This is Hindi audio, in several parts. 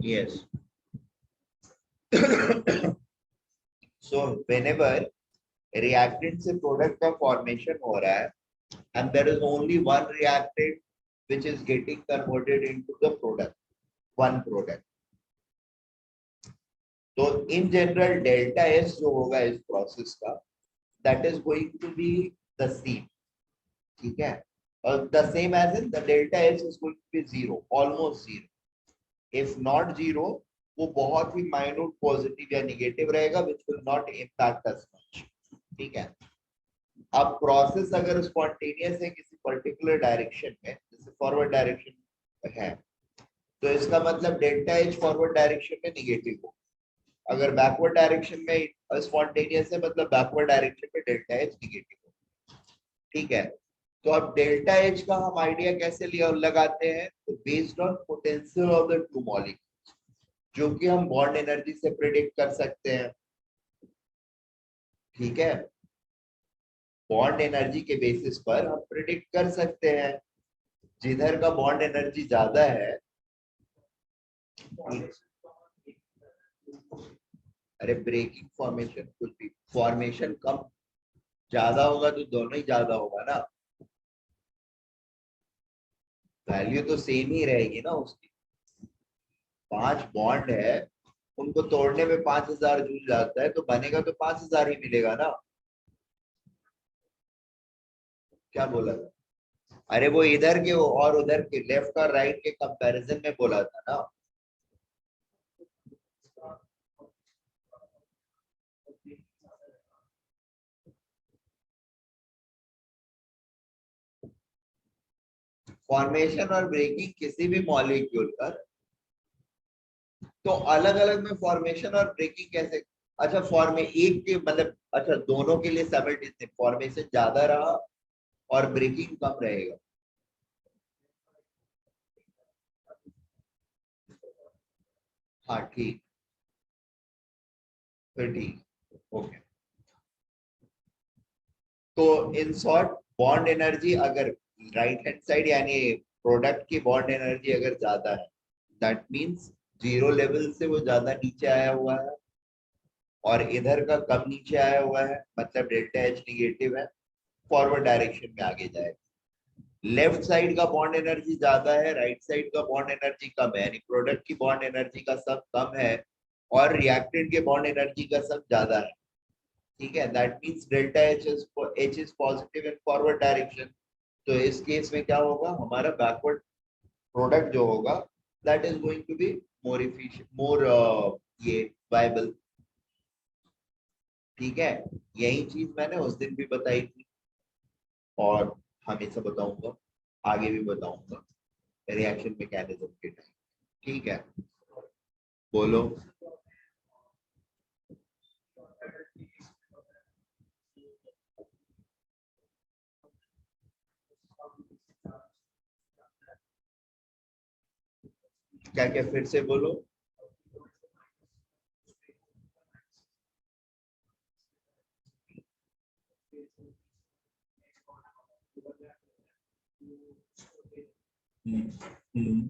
Yes. So whenever reactant से product का formation हो रहा है and there is only one reactant which is getting converted into the product, one product. तो in general delta S जो होगा इस process का that is going to be the same, ठीक है, और the same as in the delta S is going to be zero, almost zero. If not zero, वो बहुत ही minute positive या negative रहेगा which will not impact us much, ठीक है. अब प्रोसेस अगर स्पॉन्टेनियस है किसी पर्टिकुलर डायरेक्शन में, जैसे फॉरवर्ड डायरेक्शन है, तो इसका मतलब डेल्टा एच फॉरवर्ड डायरेक्शन में नेगेटिव हो. अगर बैकवर्ड डायरेक्शन में स्पॉन्टेनियस है मतलब बैकवर्ड डायरेक्शन में डेल्टा एच नेगेटिव हो, ठीक है. तो अब डेल्टा एच का हम आइडिया कैसे लिया लगाते हैं, तो based on potential of the two molecules, जो कि हम बॉन्ड एनर्जी से प्रिडिक्ट कर सकते हैं, ठीक है. बॉन्ड एनर्जी के बेसिस पर हम प्रिडिक्ट कर सकते हैं जिधर का बॉन्ड एनर्जी ज्यादा है. अरे ब्रेकिंग फॉर्मेशन कुछ भी फॉर्मेशन कम ज्यादा होगा तो दोनों ही ज्यादा होगा ना, वैल्यू तो सेम ही रहेगी ना उसकी. 5 बॉन्ड है, उनको तोड़ने में 5000 जूल जाता है, तो बनेगा तो 5000 ही मिलेगा ना. क्या बोला था? अरे वो इधर के और उधर के लेफ्ट और राइट के कंपैरिजन में बोला था ना. फॉर्मेशन और ब्रेकिंग किसी भी मॉलिक्यूल पर, तो अलग अलग में फॉर्मेशन और ब्रेकिंग कैसे. अच्छा फॉर्मे एक के मतलब अच्छा दोनों के लिए सिमिलटेनियस फॉर्मेशन ज्यादा रहा और ब्रेकिंग कम रहेगा. हाँ ठीक, फिर ठीक, ओके. तो इन शॉर्ट बॉन्ड एनर्जी अगर राइट हैंड साइड यानी प्रोडक्ट की बॉन्ड एनर्जी अगर ज्यादा है, दैट मींस जीरो लेवल से वो ज्यादा नीचे आया हुआ है और इधर का कम नीचे आया हुआ है, मतलब डेल्टा एच निगेटिव है, फॉरवर्ड डायरेक्शन में आगे जाएगा. लेफ्ट साइड का बॉन्ड एनर्जी ज्यादा है, राइट साइड का बॉन्ड एनर्जी कम है, यानी प्रोडक्ट की बॉन्ड एनर्जी का सब कम है और रिएक्टेंट के बॉन्ड एनर्जी का सब ज्यादा है, ठीक है. That means delta H is positive in forward direction. तो इस केस में क्या होगा, हमारा बैकवर्ड प्रोडक्ट जो होगा that is going to be more efficient, more ये वायबल, ठीक है. यही चीज मैंने उस दिन भी बताई थी और हमेशा बताऊंगा, आगे भी बताऊंगा रिएक्शन मैकेनिज्म के टाइम, ठीक है. बोलो. क्या क्या फिर से बोलो. हम्म.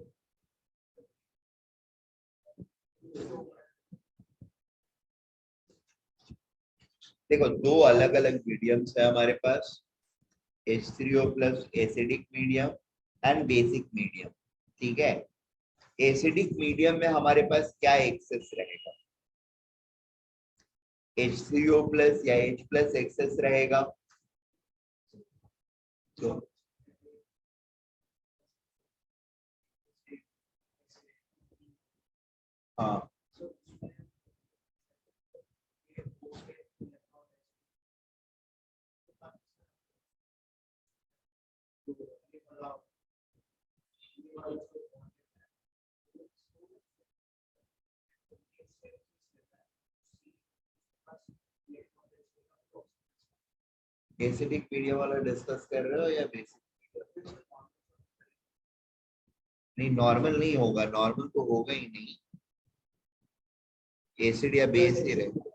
देखो दो अलग अलग मीडियम्स है हमारे पास, H3O plus acidic medium and basic medium, ठीक है. एसिडिक मीडियम में हमारे पास क्या एक्सेस रहेगा, H3O प्लस या H प्लस एक्सेस रहेगा. तो हाँ एसिडिक मीडियम वाला डिस्कस कर रहे हो या बेसिक. नहीं नॉर्मल नहीं होगा, नॉर्मल तो होगा ही नहीं, एसिड या बेस ही रहेगा.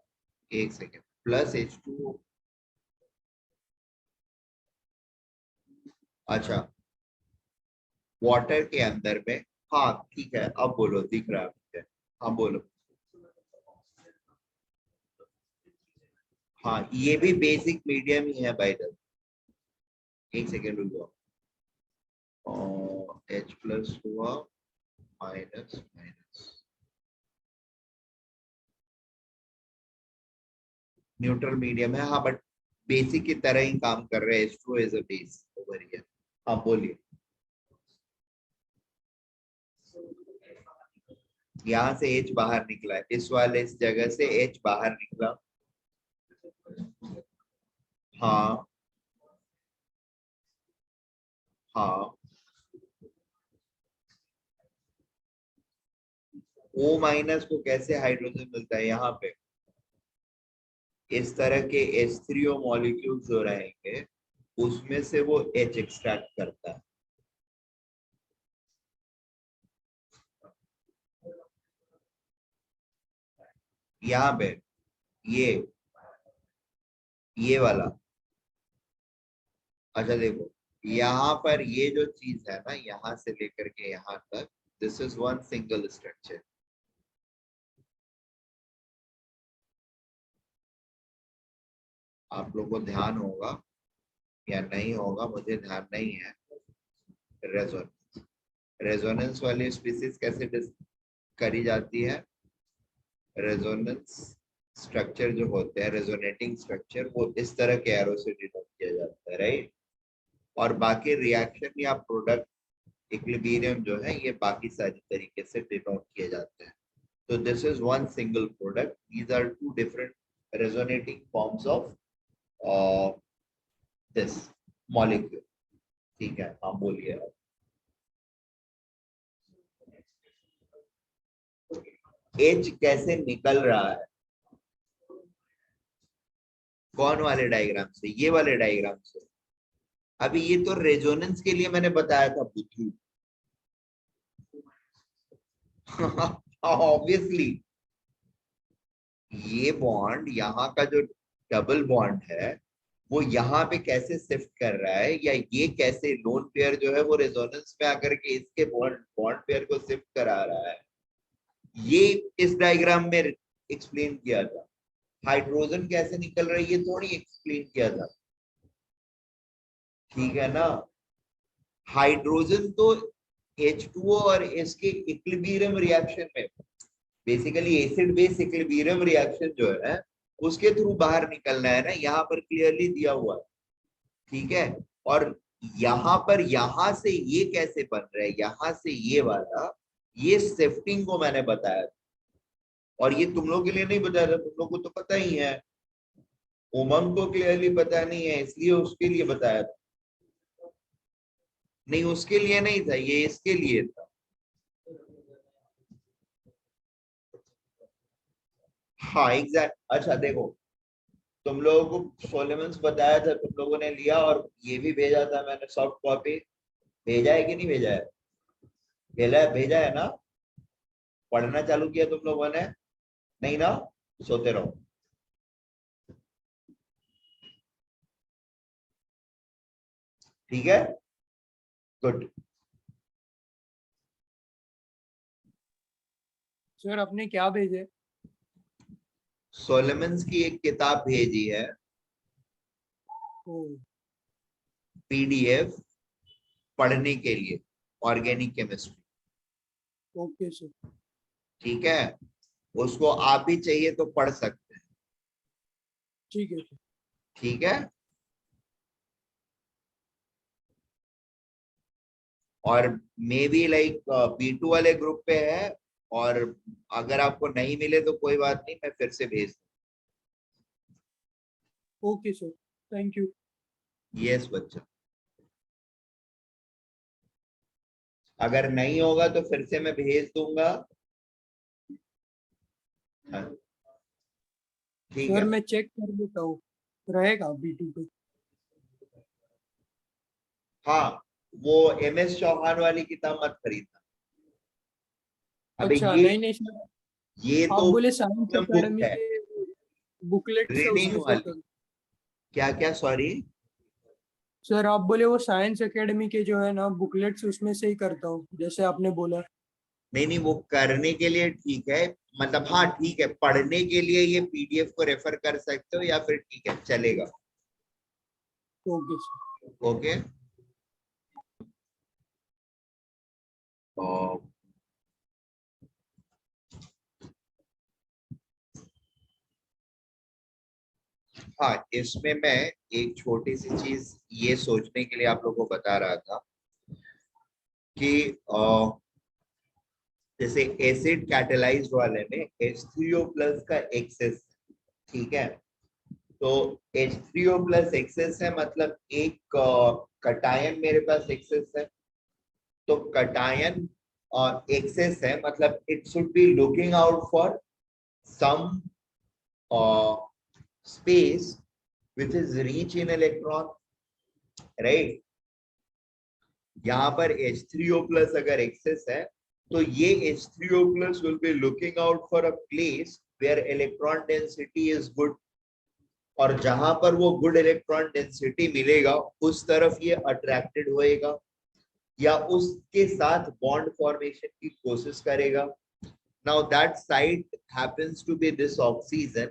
एक सेकेंड, प्लस H2O. अच्छा वाटर के अंदर में हाँ ठीक है, अब बोलो, दिख रहा है मुझे। हाँ बोलो। हाँ ये भी बेसिक मीडियम ही है बाय द। एक सेकेंड रुको। और H प्लस हुआ माइनस माइनस, न्यूट्रल मीडियम है हाँ, बट बेसिक की तरह ही काम कर रहे हैं। H2 is a base over here. हाँ बोलिए। यहाँ से H बाहर निकला है, इस वाले इस जगह से H बाहर निकला। हाँ हाँ। O माइनस को कैसे हाइड्रोजन मिलता है यहाँ पे? इस तरह के H3O मॉलिक्यूल जो रहेंगे उसमें से वो H एक्सट्रैक्ट करता है। यहाँ पे ये वाला, अच्छा देखो, यहाँ पर ये जो चीज है ना, यहाँ से लेकर के यहाँ तक, this is one single structure. आप लोगों को ध्यान होगा या नहीं होगा मुझे ध्यान नहीं है। रेजोनेंस, रेजोनेंस वाली स्पीसीज कैसे करी जाती है? रेजोनेंस स्ट्रक्चर जो होते हैं, रेजोनेटिंग स्ट्रक्चर, वो इस तरह के एरो से डिनोट किया जाता है, राइट। और बाकी रिएक्शन या प्रोडक्ट इक्विलिब्रियम जो है ये बाकी सारी तरीके से डिनोट किए जाते हैं। तो this is one single product, these are two different resonating forms of this molecule. ठीक है, हाँ बोलिए आप। एच कैसे निकल रहा है? कौन वाले डायग्राम से? ये वाले डायग्राम से। अभी ये तो रेजोनेंस के लिए मैंने बताया था बुद्धू। ऑब्वियसली ये बॉन्ड यहाँ का जो डबल बॉन्ड है वो यहाँ पे कैसे शिफ्ट कर रहा है, या ये कैसे लोन पेयर जो है वो रेजोनेंस में आकर के इसके बॉन्ड बॉन्ड पेयर को शिफ्ट करा रहा है, ये इस डायग्राम में एक्सप्लेन किया था। हाइड्रोजन कैसे निकल रहा है ये थोड़ी एक्सप्लेन किया था, ठीक है ना। हाइड्रोजन तो H2O और इसके इक्विलिब्रियम रिएक्शन में, basically acid base equilibrium reaction जो है उसके थ्रू बाहर निकलना है ना, यहाँ पर क्लियरली दिया हुआ है, ठीक है। और यहाँ पर यहाँ से ये कैसे बन रहा है, यहाँ से ये वाला, ये शिफ्टिंग को मैंने बताया था। और ये तुम लोग के लिए नहीं बताया था, तुम लोग को तो पता ही है। उमंग को क्लियरली पता नहीं है इसलिए उसके लिए बताया था। नहीं उसके लिए नहीं था, ये इसके लिए था। हाँ एग्जैक्ट। अच्छा देखो, तुम लोगों को सोलेमन्स बताया था, तुम लोगों ने लिया और ये भी भेजा था मैंने सॉफ्ट कॉपी। भेजा है कि नहीं भेजा है? भेजा है ना? पढ़ना चालू किया तुम लोगों ने? नहीं ना? सोते रहो। ठीक है, गुड। सर आपने क्या भेजे? सोलेमन्स की एक किताब भेजी है, ओ, पीडीएफ, पढ़ने के लिए, ऑर्गेनिक केमिस्ट्री। Okay sir. ठीक है, उसको आप भी चाहिए तो पढ़ सकते हैं। ठीक है सर। ठीक है, और मे बी लाइक B2 वाले ग्रुप पे है, और अगर आपको नहीं मिले तो कोई बात नहीं, मैं फिर से भेज ओके सर, थैंक यू। दूँ। यस बच्चा, अगर नहीं होगा तो फिर से मैं भेज दूंगा। हाँ, ठीक सर है। मैं चेक कर लेता हूँ, रहेगा B2 पे। हाँ, वो MS चौहान वाली किताब मत खरीदना। अबे अच्छा ये नहीं नहीं सर, ये आप तो बोले साइंस बुक एकेडमी है, के बुकलेट्स है रीडिंग उसमें से वाली। कर। क्या क्या, सॉरी? सर आप बोले वो साइंस एकेडमी के जो है ना बुकलेट्स उसमें से ही करता हूँ जैसे आपने बोला। नहीं नहीं, वो करने के लिए ठीक है, मतलब हाँ ठीक है, पढ़ने के लिए ये पीडीएफ को रेफर कर सकते हो, या फिर ठीक है चलेगा। Okay sir. ओके, तो हाँ, इसमें मैं एक छोटी सी चीज ये सोचने के लिए आप लोगों को बता रहा था कि जैसे एसिड कैटेलाइज्ड वाले में H3O प्लस का एक्सेस, ठीक है, तो H3O प्लस एक्सेस है, मतलब एक कटायन मेरे पास एक्सेस है, तो कटायन एक्सेस है, मतलब it should be looking out for some space which is rich in electron, right? यहाँ पर H3O plus अगर excess है, तो ये H3O plus will be looking out for a place where electron density is good, और जहां पर वो good electron density मिलेगा उस तरफ ये attracted होएगा या उसके साथ bond formation की कोशिश करेगा. Now that site happens to be this oxygen,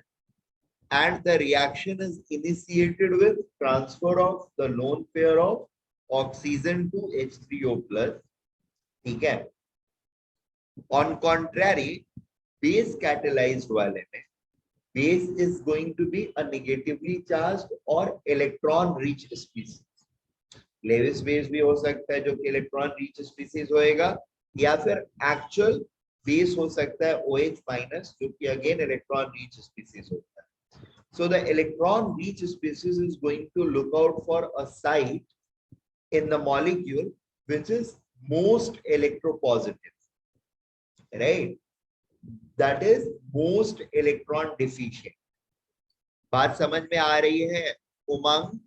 and the reaction is initiated with transfer of the lone pair of oxygen to H3O plus. ठीक है. On contrary, base catalyzed वाले में base is going to be a negatively charged or electron rich species. Lewis base भी हो सकता है जो कि electron rich species होएगा, या फिर actual base हो सकता है OH minus जो कि again electron rich species होता है. So the electron rich species is going to look out for a site in the molecule which is most electropositive, right? That is most electron deficient. बात समझ में आ रही है उमंग?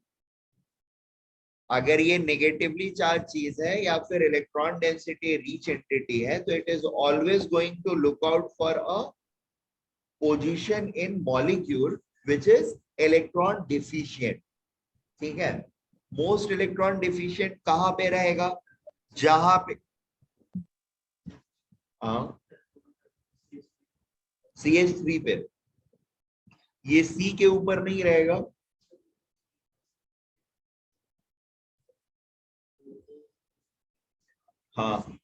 अगर ये नेगेटिवली चार्ज चीज है या फिर इलेक्ट्रॉन डेंसिटी रीच एंटिटी है, तो it is always going to look out for a position in molecule which is electron deficient. ठीक है. मोस्ट इलेक्ट्रॉन डिफिशियंट कहां पे रहेगा? जहां पे CH3 पे, ये C के ऊपर नहीं रहेगा. हाँ,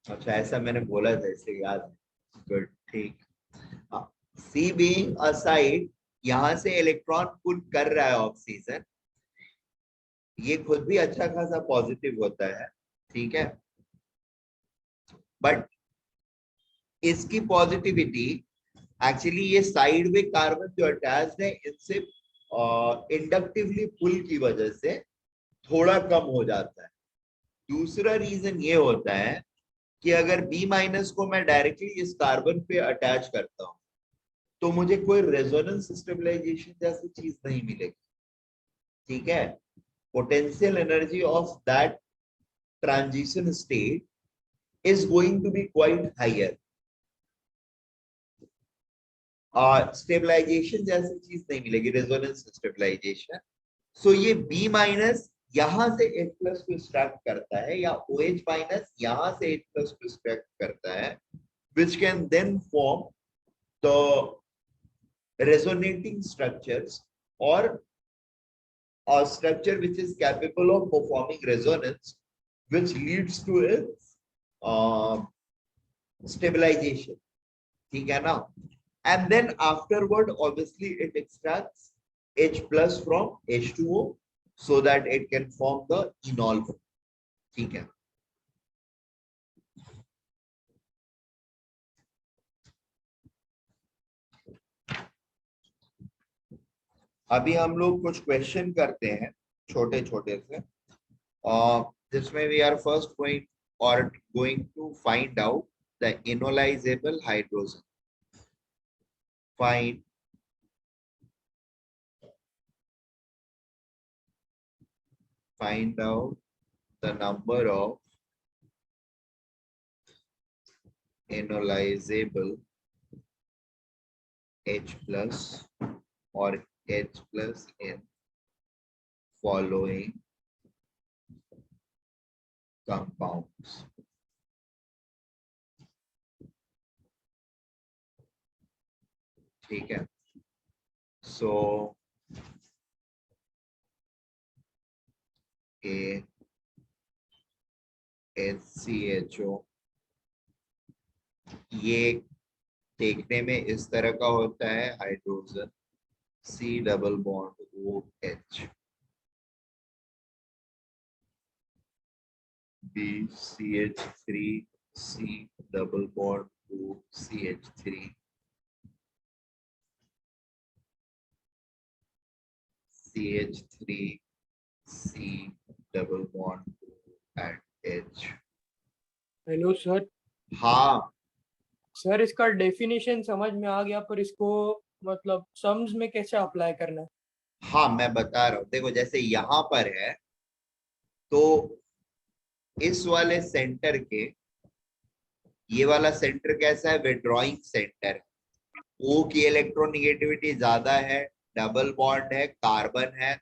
अच्छा ऐसा मैंने बोला था इसलिए याद है. गुड, ठीक. सी बीइंग अ साइड, यहां से इलेक्ट्रॉन पुल कर रहा है ऑक्सीजन, ये खुद भी अच्छा खासा पॉजिटिव होता है, ठीक है, बट इसकी पॉजिटिविटी एक्चुअली ये साइड में कार्बन जो अटैच्ड है इनसे इंडक्टिवली पुल की वजह से थोड़ा कम हो जाता है. दूसरा रीजन ये होता है कि अगर B माइनस को मैं डायरेक्टली इस कार्बन पे अटैच करता हूं तो मुझे कोई रेजोनेंस स्टेबलाइजेशन जैसी चीज नहीं मिलेगी. ठीक है. Potential energy of that transition state is going to be quite higher. Stabilisation जैसी चीज नहीं मिलेगी, रेजोनेंस स्टेबलाइजेशन. सो ये B माइनस यहां से H प्लस को एक्सट्रैक्ट करता है, या OH माइनस यहां से H प्लस को एक्सट्रैक्ट करता है, which can then form the resonating structures or a structure which is capable of performing resonance, which leads to its stabilization. ठीक है ना. And then afterward obviously it extracts H plus from H2O so that it can form the enol. ठीक है. अभी हम लोग कुछ क्वेश्चन करते हैं छोटे छोटे से, जिसमें we are first going to find out the enolizable hydrogen. Find out the number of enolizable H plus or H plus in following compounds. ठीक है, so A HCHO ये देखने में इस तरह का होता है, hydrogen C double bond OH, B CH3 C double bond O CH3, CH3 C double bond O and H. Hello sir. हाँ सर इसका डेफिनेशन समझ में आ गया, पर इसको मतलब सम्स में कैसे अप्लाई करना है? हाँ मैं बता रहा हूँ, देखो जैसे यहाँ पर है तो इस वाले सेंटर के, ये वाला सेंटर कैसा है, विड्रॉइंग सेंटर, ओ की इलेक्ट्रोनिगेटिविटी ज्यादा है, डबल बॉन्ड है, कार्बन है,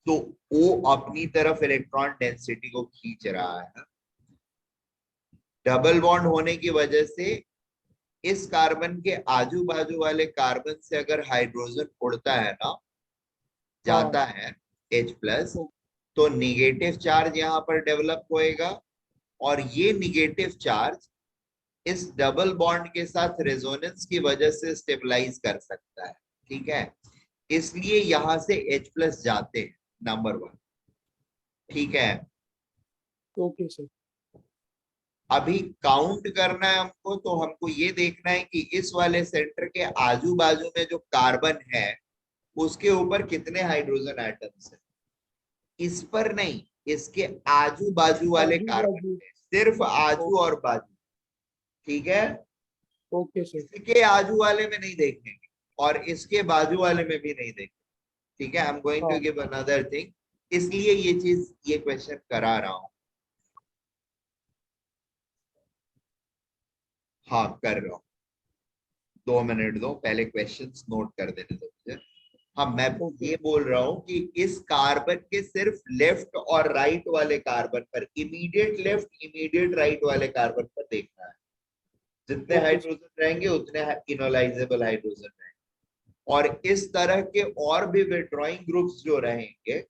तो ओ अपनी तरफ इलेक्ट्रॉन डेंसिटी को खींच रहा है। डबल बॉन्ड होने की वजह से इस कार्बन के आजू बाजू वाले कार्बन से अगर हाइड्रोजन उड़ता है ना, जाता है H+, तो निगेटिव चार्ज यहाँ पर डेवलप होएगा, और ये निगेटिव चार्ज इस डबल बॉन्ड के साथ रेजोनेंस की वजह से स्टेबलाइज कर सकता है। ठीक है, इसलिए यहां से H+ जाते हैं, नंबर 1। ठीक है, ओके सर। अभी काउंट करना है हमको, तो हमको ये देखना है कि इस वाले सेंटर के आजू बाजू में जो कार्बन है उसके ऊपर कितने हाइड्रोजन एटम्स है, इस पर नहीं, इसके आजू बाजू वाले आजू कार्बन बाजू। में, सिर्फ आजू और बाजू। ठीक है, ओके सर। इसके आजू वाले में नहीं देखेंगे और इसके बाजू वाले में भी नहीं देखेंगे। ठीक है, आई एम गोइंग टू हाँ गिव अनदर थिंग, इसलिए ये चीज, ये क्वेश्चन करा रहा हूं। हाँ कर रहा हूं, 2 मिनट दो, पहले क्वेश्चंस नोट कर देने दो मुझे। हाँ मैं ओके। ये बोल रहा हूँ कि इस कार्बन के सिर्फ लेफ्ट और राइट वाले कार्बन पर, इमीडिएट लेफ्ट इमीडिएट राइट वाले कार्बन पर देखना है। जितने ओके सर। हाइड्रोजन रहेंगे उतने इनोलाइजेबल हाइड्रोजन रहेंगे, और इस तरह के और भी विड्रॉइंग ग्रुप्स जो रहेंगे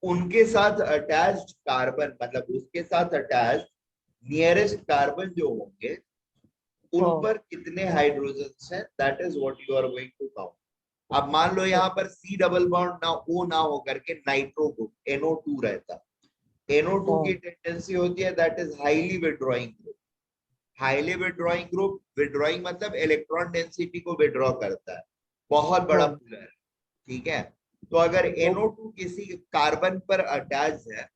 उनके साथ अटैच्ड कार्बन, मतलब उसके साथ अटैच्ड नियरेस्ट कार्बन जो होंगे उन हाँ पर कितने हाइड्रोजन है, that is what you are going to count. अब मान लो यहाँ पर C डबल बॉन्ड ना O ना हो करके नाइट्रो ग्रुप NO2 रहता, NO2 की हाँ टेंडेंसी होती है that is highly withdrawing group. Highly withdrawing group, withdrawing मतलब इलेक्ट्रॉन डेंसिटी को विड्रॉ करता है, बहुत बड़ा हाँ। पुलर है। ठीक है, तो अगर ओके। NO2 किसी कार्बन पर अटैच है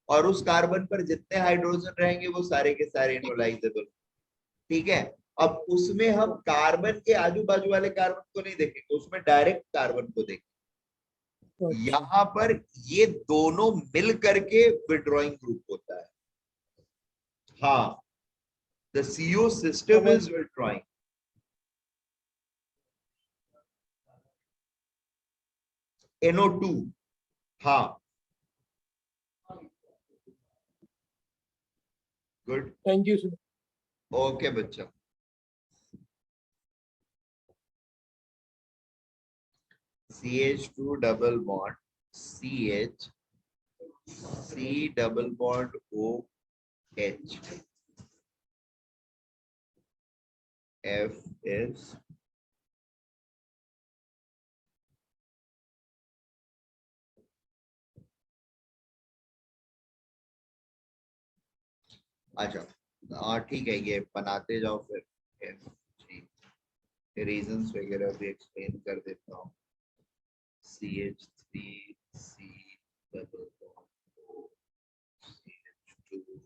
और उस कार्बन पर जितने हाइड्रोजन रहेंगे वो सारे के सारे इनोलाइजेबल। ठीक है, अब उसमें हम कार्बन के आजू बाजू वाले कार्बन को नहीं देखेंगे, उसमें डायरेक्ट कार्बन को देखेंगे। अच्छा। यहां पर ये दोनों मिल करके विड्रॉइंग ग्रुप होता है। हाँ, द CO सिस्टम समझ। Is withdrawing. NO2, हाँ, good, thank you sir. Okay बच्चा। CH2 double bond CH, C double bond OH, F is, अच्छा हाँ ठीक है, ये बनाते जाओ फिर। रीजंस वगैरह भी एक्सप्लेन कर देता हूँ। CH3 C double bond CH2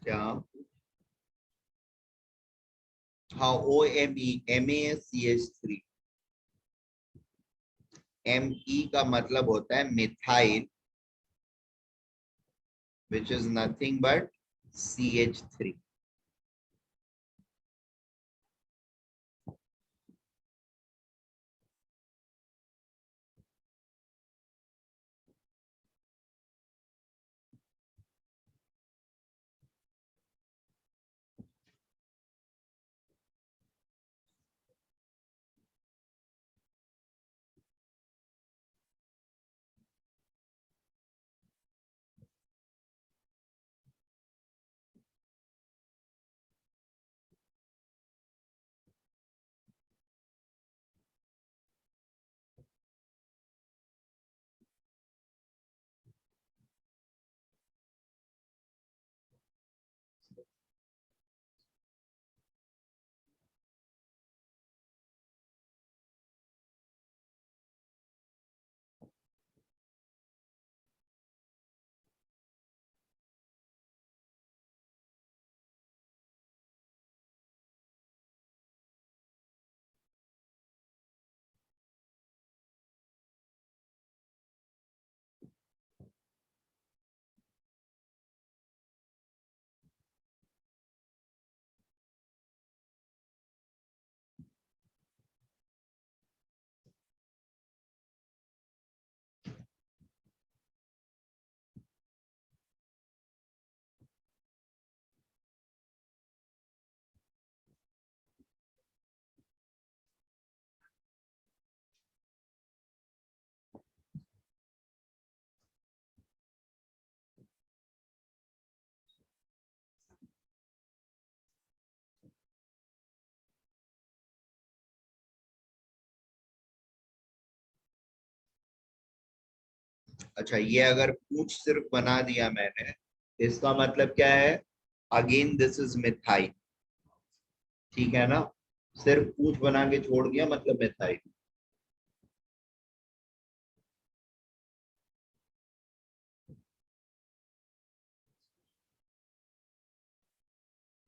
क्या? हाँ, OMe, MaCH3। Me का मतलब होता है methyl, which is nothing but CH3। अच्छा, ये अगर पूछ सिर्फ बना दिया मैंने, इसका मतलब क्या है? Again this is methyl. ठीक है ना? सिर्फ पूछ बना के छोड़ दिया मतलब मिथाइल।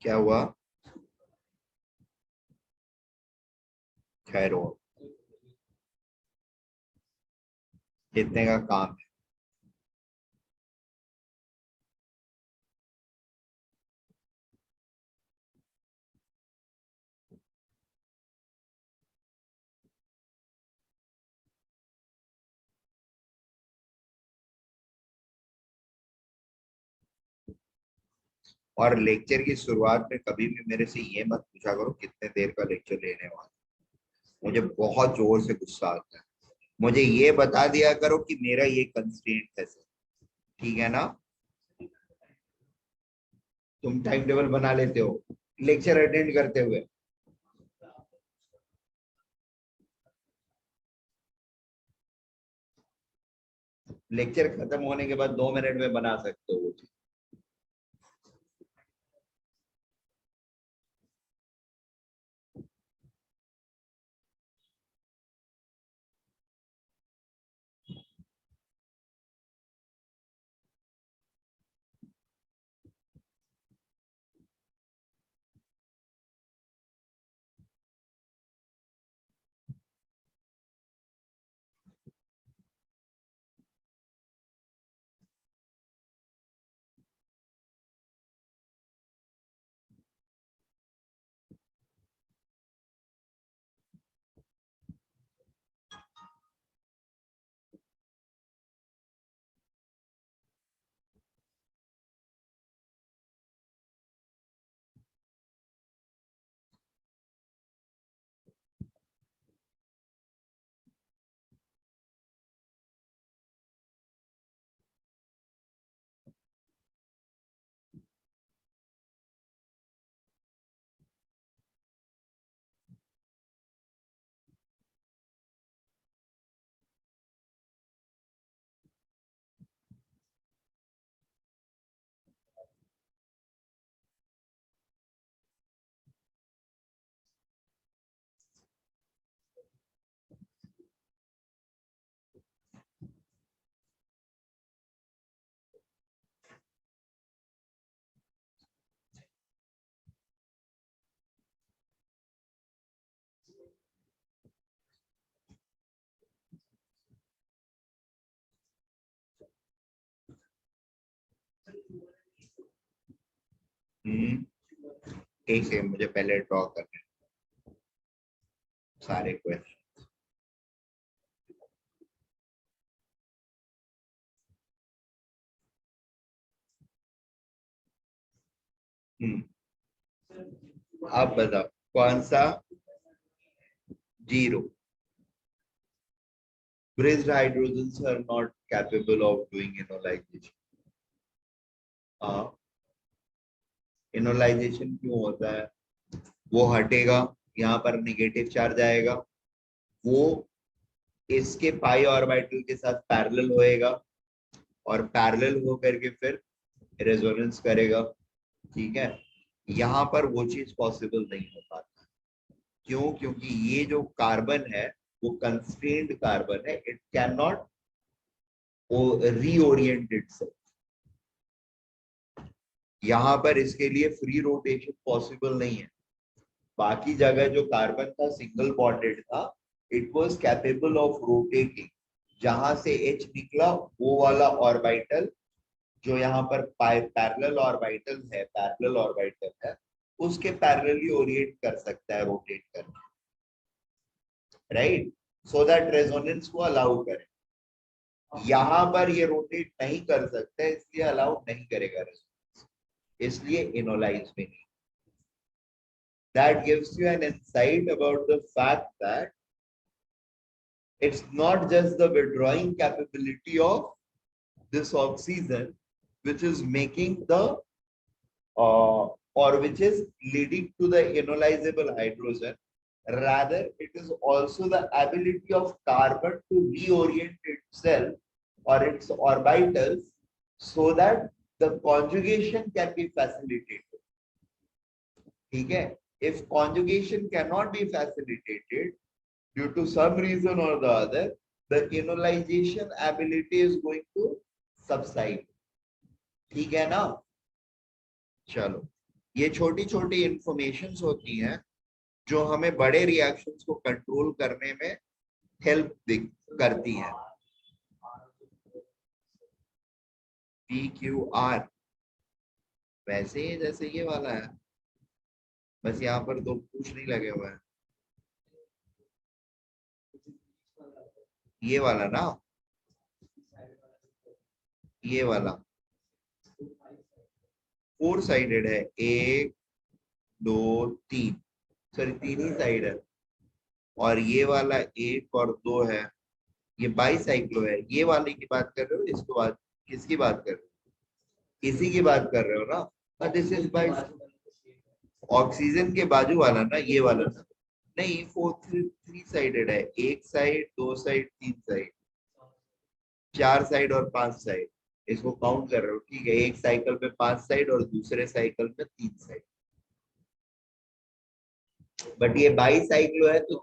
क्या हुआ? खैर हो, इतने का काम है। और लेक्चर की शुरुआत में कभी भी मेरे से ये मत पूछा करो कितने देर का लेक्चर लेने वाला। मुझे बहुत जोर से गुस्सा आता है। मुझे ये बता दिया करो कि मेरा ये कंस्ट्रेंट है सर। ठीक है ना? तुम टाइम टेबल बना लेते हो लेक्चर अटेंड करते हुए। लेक्चर खत्म होने के बाद 2 मिनट में बना सकते हो वो चीज। एक सेकंड, मुझे पहले ड्रॉ करने हैं सारे क्वेश्चन। आप बताओ कौन सा zero? Bridged hydrogens are not capable of doing enolization. Enolisation क्यों होता है? वो हटेगा, यहाँ पर नेगेटिव चार्ज आएगा, वो इसके पाई ऑर्बिटल के साथ पैरेलल होएगा और पैरेलल हो करके फिर रेजोनेंस करेगा। ठीक है, यहाँ पर वो चीज पॉसिबल नहीं हो पाता। क्यों? क्योंकि ये जो कार्बन है वो कंस्ट्रेंड कार्बन है, it can not reorient itself. यहाँ पर इसके लिए फ्री रोटेशन पॉसिबल नहीं है। बाकी जगह जो कार्बन था सिंगल बॉन्डेड था, it was capable of rotating. जहां से H निकला वो वाला ऑर्बिटल जो यहाँ पर पैरेलल ऑर्बिटल है, उसके पैरेलली ओरिएंट कर सकता है, रोटेट करके, राइट, सो दैट रेजोनेंस को अलाउ करे। यहाँ पर ये रोटेट नहीं कर सकता है, इसलिए अलाउ नहीं करेगा रेजोनेंस, इसलिए इनोलाइज में नहीं। That gives you an insight about the fact that it's not just the withdrawing capability of this oxygen which is making the or which is leading to the enolizable hydrogen. Rather, it is also the ability of carbon to reorient itself or its orbitals so that the conjugation can be facilitated. ठीक है? If conjugation cannot be facilitated due to some reason or the other, the enolization ability is going to subside. ठीक है ना? चलो, ये छोटी छोटी इंफॉर्मेशंस होती हैं जो हमें बड़े रिएक्शंस को कंट्रोल करने में हेल्प करती हैं। PQR वैसे ही जैसे ये वाला है, बस यहाँ पर दो पूछ नहीं लगे हुए हैं। ये वाला ना, ये वाला 4 साइडेड है, 1 2 3, सॉरी 3 ही साइड है, और ये वाला 1 और 2 है, ये बाईसाइक्लो है। ये वाले की बात कर रहे हो? इसको बात किसकी बात कर रहे हो? इसी की बात कर रहे हो ना? दिस इज बाई ऑक्सीजन के बाजू वाला ना, ये वाला ना? नहीं, 3 साइडेड है, 1 साइड 2 साइड 3 साइड 4 साइड और 5 साइड, इसको काउंट कर रहे हो? ठीक है, एक साइकिल में 5 साइड और दूसरे साइकिल में 3 साइड। बट ये बाईसाइक्लो है तो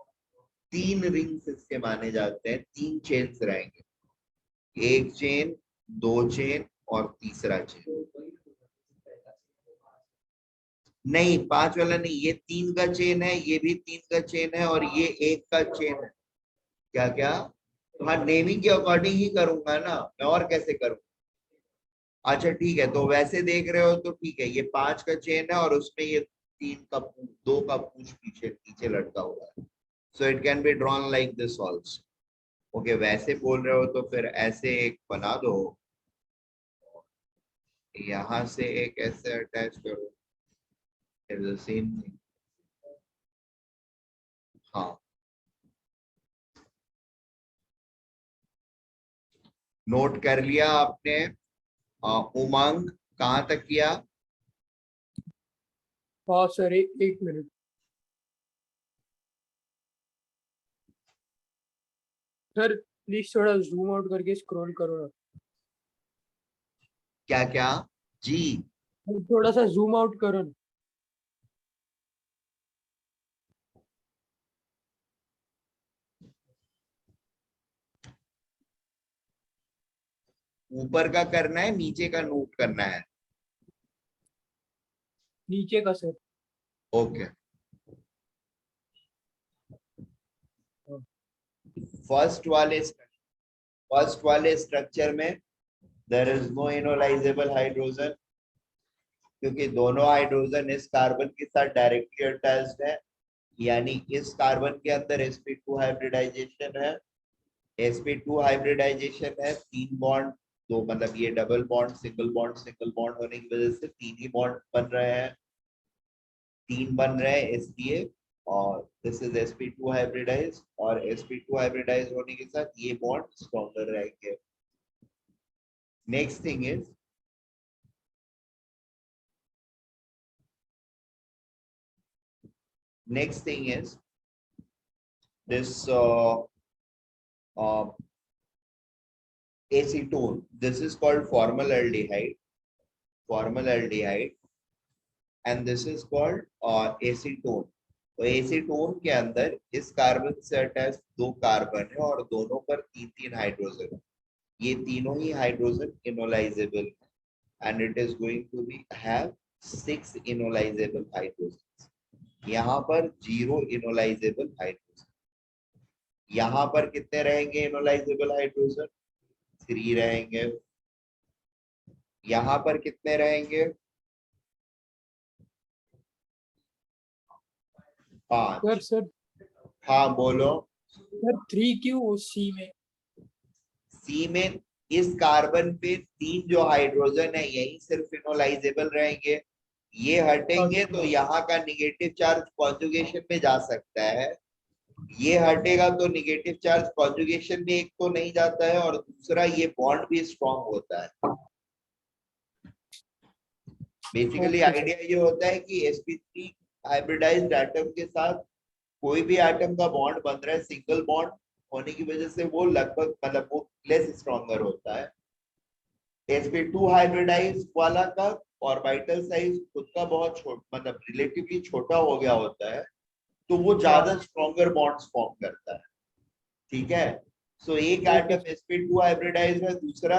3 रिंग्स इसके माने जाते हैं, 3 चेन्स रहेंगे, 1 चेन 2 चेन और तीसरा चेन। नहीं, 5 वाला नहीं, ये 3 का चेन है, ये भी 3 का चेन है और ये 1 का चेन है। क्या क्या? तो हाँ, नेमिंग के अकॉर्डिंग ही करूंगा ना मैं, और कैसे करूंगा? अच्छा ठीक है, तो वैसे देख रहे हो तो ठीक है, ये 5 का चेन है और उसमें ये 2 का पूंछ पीछे नीचे लटका हुआ है, so it can be drawn like this also. Okay, वैसे बोल रहे हो तो फिर ऐसे एक बना दो, यहां से एक ऐसे अटैच करो, सेम थिंग। हाँ, नोट कर लिया आपने? उमंग कहाँ तक किया? हाँ सर, एक मिनट सर, प्लीज थोड़ा जूम आउट करके स्क्रॉल करो ना। क्या क्या जी? थोड़ा सा जूम आउट करो ना। ऊपर का करना है, नीचे का नोट करना है? नीचे का सर। ओके, फर्स्ट वाले स्ट्रक्चर में there is no enolisable hydrogen, क्योंकि दोनों हाइड्रोजन इस कार्बन के साथ डायरेक्टली अटैच्ड है, यानी इस कार्बन के अंदर sp2 हाइब्रिडाइजेशन है, sp2 हाइब्रिडाइजेशन है, 3 बॉन्ड, दो मतलब ये डबल बॉन्ड सिंगल बॉन्ड होने की वजह से 3 ही बॉन्ड बन रहे हैं, 3 बन रहे हैं इसलिए, और दिस इज sp2 हाइब्रिडाइज, और sp2 हाइब्रिडाइज होने के साथ ये बॉन्ड स्ट्रॉन्गर रहेंगे। Next thing is this acetone. This is called formaldehyde, and this is called acetone. तो एसीटोन के अंदर इस कार्बन से अटैच 2 कार्बन है और दोनों पर 3 हाइड्रोजन है। ये तीनों ही हाइड्रोजन इनोलाइजेबल है and it is going to be have 6 enolisable hydrogen. यहाँ पर 0 इनोलाइजेबल हाइड्रोजन। यहाँ पर कितने रहेंगे इनोलाइजेबल हाइड्रोजन? 3 रहेंगे। यहाँ पर कितने रहेंगे? 5। सर हाँ बोलो। सर 3 क्यों सी में? सी में इस कार्बन पे 3 जो हाइड्रोजन है यही सिर्फ इनोलाइजेबल रहेंगे, ये हटेंगे तो यहाँ का निगेटिव चार्ज कॉन्जुगेशन में जा सकता है, ये हटेगा तो निगेटिव चार्ज कॉन्जुगेशन में एक तो नहीं जाता है और दूसरा ये बॉन्ड भी स्ट्रॉन्ग होता है। बेसिकली आइडिया ये होता है कि sp3 हाइब्रिडाइज्ड एटम के साथ कोई भी एटम का बॉन्ड बन रहा है, सिंगल बॉन्ड होने की वजह से वो लगभग मतलब वो लेस स्ट्रॉन्गर होता है। sp2 हाइब्रिडाइज वाला का ऑर्बिटल साइज खुद का बहुत छोटा मतलब रिलेटिवली छोटा हो गया होता है, तो वो ज्यादा स्ट्रॉन्गर बॉन्ड्स फॉर्म करता है। ठीक है, सो एक एटम sp2 हाइब्रिडाइज है, दूसरा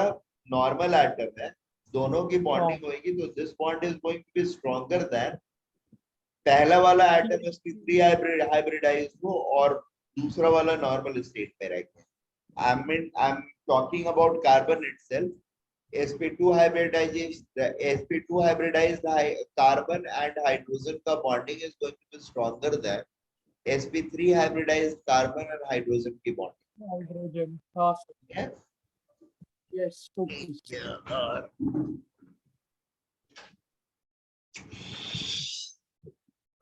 नॉर्मल एटम है, दोनों की बॉन्डिंग होगी तो this bond is going to be stronger than पहला वाला एटम sp3 हाइब्रिडाइज हो और दूसरा वाला नॉर्मल स्टेट में रहेगा। I am talking about carbon itself. sp2 hybridized carbon and hydrogen का bonding is going to be stronger than sp3 hybridized carbon and hydrogen की bonding। हाइड्रोजन, हाँ sir, Yes? Yes okay.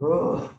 Oh.